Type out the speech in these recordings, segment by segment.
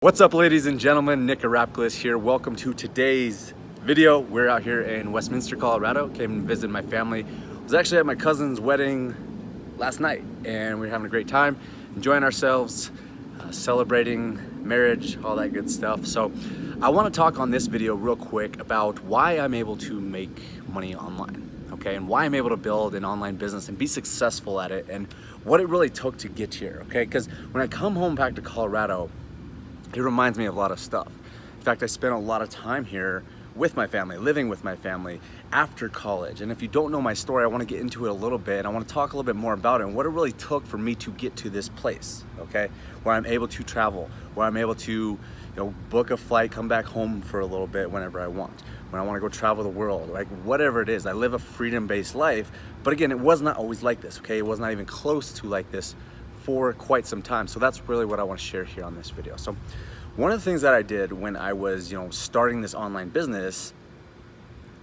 What's up, ladies and gentlemen? Nick Arapklis here. Welcome to today's video. We're out here in Westminster, Colorado. Came and visited my family. Was actually at my cousin's wedding last night, and we were having a great time, enjoying ourselves, celebrating marriage, all that good stuff. So I want to talk on this video real quick about why I'm able to make money online, okay, and why I'm able to build an online business and be successful at it, and what it really took to get here, okay? Because when I come home back to Colorado, it reminds me of a lot of stuff. In fact, I spent a lot of time here with my family, living with my family after college. And if you don't know my story, I want to get into it a little bit, and I want to talk a little bit more about it and what it really took for me to get to this place, okay? Where I'm able to travel, where I'm able to, book a flight, come back home for a little bit whenever I want. When I want to go travel the world, like whatever it is. I live a freedom-based life, but again, it was not always like this, okay? It was not even close to like this for quite some time. So that's really what I want to share here on this video. So one of the things that I did when I was, starting this online business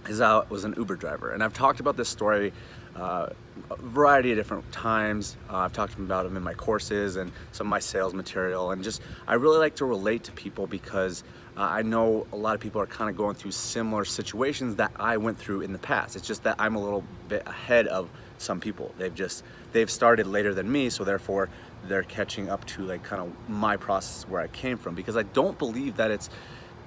is I was an Uber driver. And I've talked about this story a variety of different times. I've talked about them in my courses and some of my sales material. And just, I really like to relate to people because I know a lot of people are kind of going through similar situations that I went through in the past. It's just that I'm a little bit ahead of some people. They've started later than me, so therefore they're catching up to like kind of my process where I came from, because I don't believe that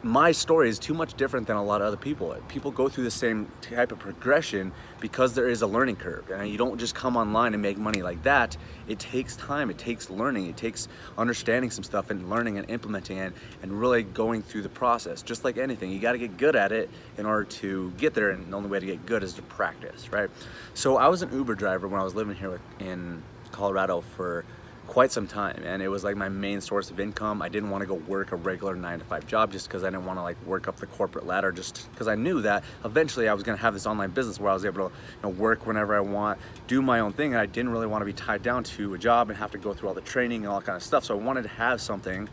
my story is too much different than a lot of other people. People go through the same type of progression because there is a learning curve, and you don't just come online and make money like that. It takes time, it takes learning, it takes understanding some stuff and learning and implementing it and really going through the process. Just like anything, you got to get good at it in order to get there, and the only way to get good is to practice, right? So I was an Uber driver when I was living here in Colorado for quite some time, and it was like my main source of income. I didn't want to go work a regular 9-to-5 job just because I didn't want to like work up the corporate ladder, just because I knew that eventually I was going to have this online business where I was able to work whenever I want, do my own thing, and I didn't really want to be tied down to a job and have to go through all the training and all that kind of stuff. So I wanted to have something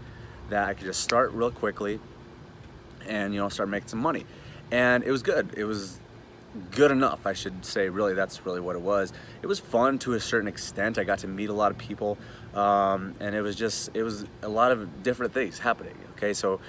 that I could just start real quickly and start making some money. And it was good. It was good enough, I should say. Really, that's really what it was. It was fun to a certain extent. I got to meet a lot of people, and it was a lot of different things happening, okay? So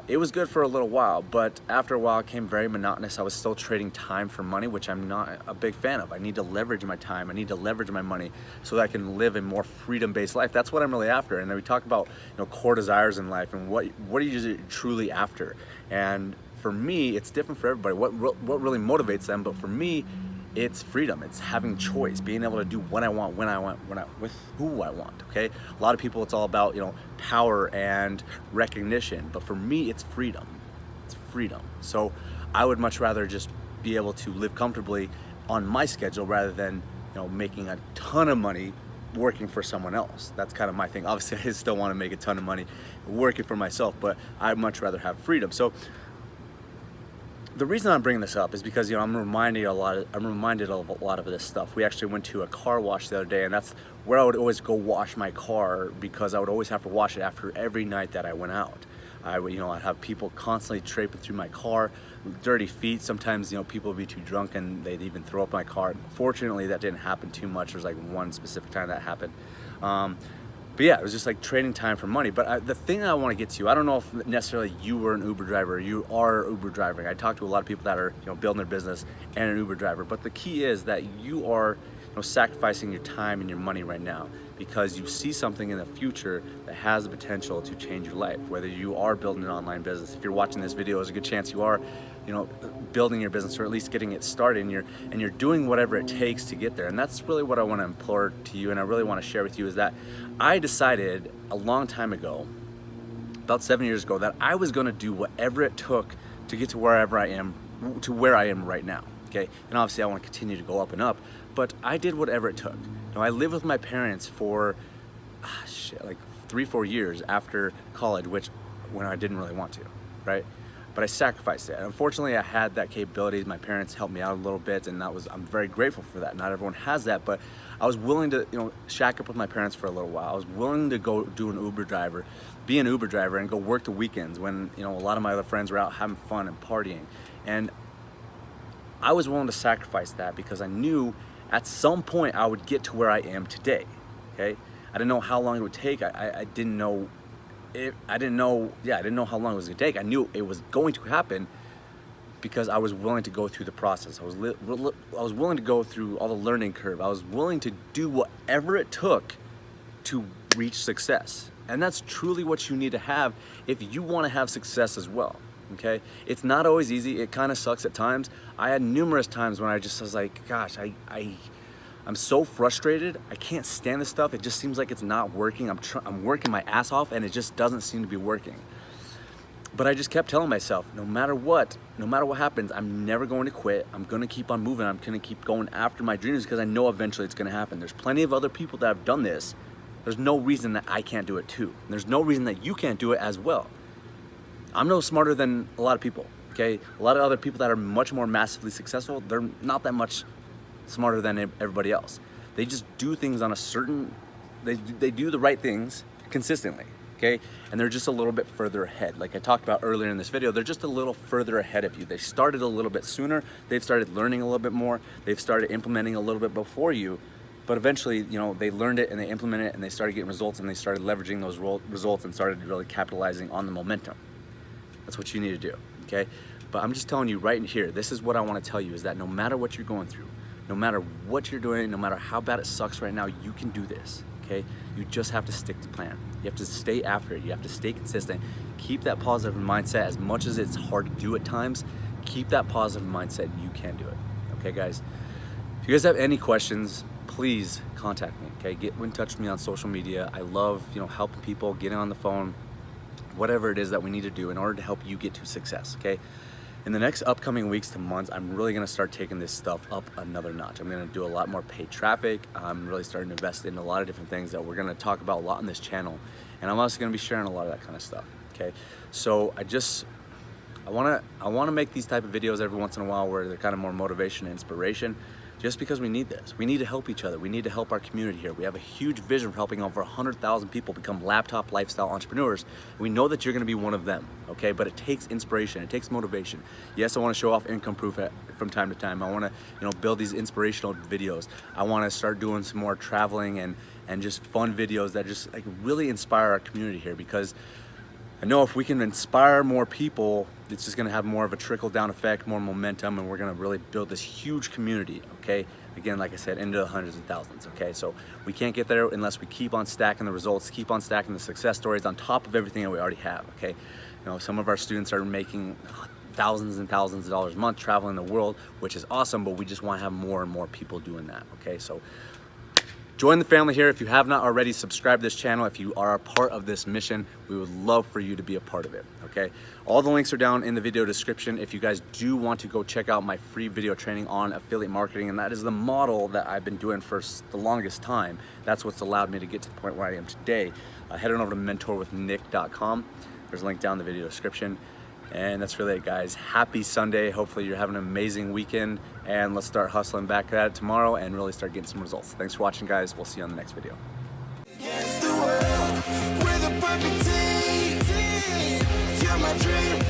it was good for a little while, but after a while it became very monotonous. I was still trading time for money, which I'm not a big fan of. I need to leverage my time, I need to leverage my money so that I can live a more freedom-based life. That's what I'm really after. And then we talk about core desires in life and what are you truly after. And for me, it's different for everybody, what really motivates them. But for me, it's freedom. It's having choice, being able to do what I want, when I want, with who I want, okay? A lot of people, it's all about, power and recognition. But for me, it's freedom. It's freedom. So I would much rather just be able to live comfortably on my schedule rather than, making a ton of money working for someone else. That's kind of my thing. Obviously, I still want to make a ton of money working for myself, but I'd much rather have freedom. So the reason I'm bringing this up is because I'm reminded of a lot of this stuff. We actually went to a car wash the other day, and that's where I would always go wash my car, because I would always have to wash it after every night that I went out. I'd have people constantly traipsing through my car, dirty feet. Sometimes people would be too drunk and they'd even throw up my car. Fortunately, that didn't happen too much. There's like one specific time that happened. But yeah, it was just like trading time for money. But the thing I want to get to, I don't know if necessarily you were an Uber driver, you are Uber driving. I talk to a lot of people that are building their business and an Uber driver. But the key is that you are sacrificing your time and your money right now because you see something in the future that has the potential to change your life. Whether you are building an online business, if you're watching this video, there's a good chance you are building your business, or at least getting it started, and you're doing whatever it takes to get there. And that's really what I want to implore to you, and I really want to share with you, is that I decided a long time ago, about 7 years ago, that I was going to do whatever it took to get to wherever I am, to where I am right now, okay? And obviously I want to continue to go up and up, but I did whatever it took. I lived with my parents for like 3-4 years after college, when I didn't really want to, right? But I sacrificed it. And unfortunately, I had that capability. My parents helped me out a little bit, and I'm very grateful for that. Not everyone has that, but I was willing to, shack up with my parents for a little while. I was willing to go be an Uber driver, and go work the weekends when, a lot of my other friends were out having fun and partying. And I was willing to sacrifice that because I knew at some point I would get to where I am today, okay? I didn't know how long it would take. I didn't know I didn't know how long it was gonna take. I knew it was going to happen because I was willing to go through the process. I was willing to go through all the learning curve. I was willing to do whatever it took to reach success. And that's truly what you need to have if you want to have success as well. Okay, it's not always easy. It kind of sucks at times. I had numerous times when I was like, gosh, I'm so frustrated. I can't stand this stuff. It just seems like it's not working. I'm working my ass off and it just doesn't seem to be working. But I just kept telling myself, no matter what happens, I'm never going to quit. I'm going to keep on moving. I'm going to keep going after my dreams because I know eventually it's going to happen. There's plenty of other people that have done this. There's no reason that I can't do it too. And there's no reason that you can't do it as well. I'm no smarter than a lot of people, okay? A lot of other people that are much more massively successful, they're not that much smarter than everybody else. They just do things on a certain, they do the right things consistently, okay? And they're just a little bit further ahead. Like I talked about earlier in this video, they're just a little further ahead of you. They started a little bit sooner. They've started learning a little bit more. They've started implementing a little bit before you. But eventually, you know, they learned it and they implemented it and they started getting results and they started leveraging those results and started really capitalizing on the momentum. That's what you need to do, okay? But I'm just telling you right here, this is what I want to tell you, is that no matter what you're going through, no matter what you're doing, no matter how bad it sucks right now, you can do this, okay? You just have to stick to plan. You have to stay after it. You have to stay consistent. Keep that positive mindset. As much as it's hard to do at times, keep that positive mindset. You can do it, okay, guys? If you guys have any questions, please contact me, okay? Get in touch with me on social media. I love, you know, helping people, getting on the phone, whatever it is that we need to do in order to help you get to success, okay? In the next upcoming weeks to months, I'm really gonna start taking this stuff up another notch. I'm gonna do a lot more paid traffic. I'm really starting to invest in a lot of different things that we're gonna talk about a lot on this channel. And I'm also gonna be sharing a lot of that kind of stuff, okay? So I wanna make these type of videos every once in a while where they're kind of more motivation and inspiration, just because we need this. We need to help each other. We need to help our community here. We have a huge vision for helping over 100,000 people become laptop lifestyle entrepreneurs. We know that you're gonna be one of them, okay? But it takes inspiration, it takes motivation. Yes, I wanna show off income proof from time to time. I wanna, you know, build these inspirational videos. I wanna start doing some more traveling and just fun videos that just like really inspire our community here, because I know if we can inspire more people, it's just gonna have more of a trickle down effect, more momentum, and we're gonna really build this huge community, okay? Again, like I said, into the hundreds of thousands, okay? So we can't get there unless we keep on stacking the results, keep on stacking the success stories on top of everything that we already have, okay? You know, some of our students are making thousands and thousands of dollars a month traveling the world, which is awesome, but we just wanna have more and more people doing that, okay? So join the family here. If you have not already, subscribe to this channel. If you are a part of this mission, we would love for you to be a part of it, okay? All the links are down in the video description if you guys do want to go check out my free video training on affiliate marketing, and that is the model that I've been doing for the longest time. That's what's allowed me to get to the point where I am today. Head on over to mentorwithnick.com. There's a link down in the video description. And that's really it, guys. Happy Sunday. Hopefully you're having an amazing weekend, and let's start hustling back at it tomorrow and really start getting some results. Thanks for watching, guys. We'll see you on the next video. Against the world, we're the perfect team. You're my dream.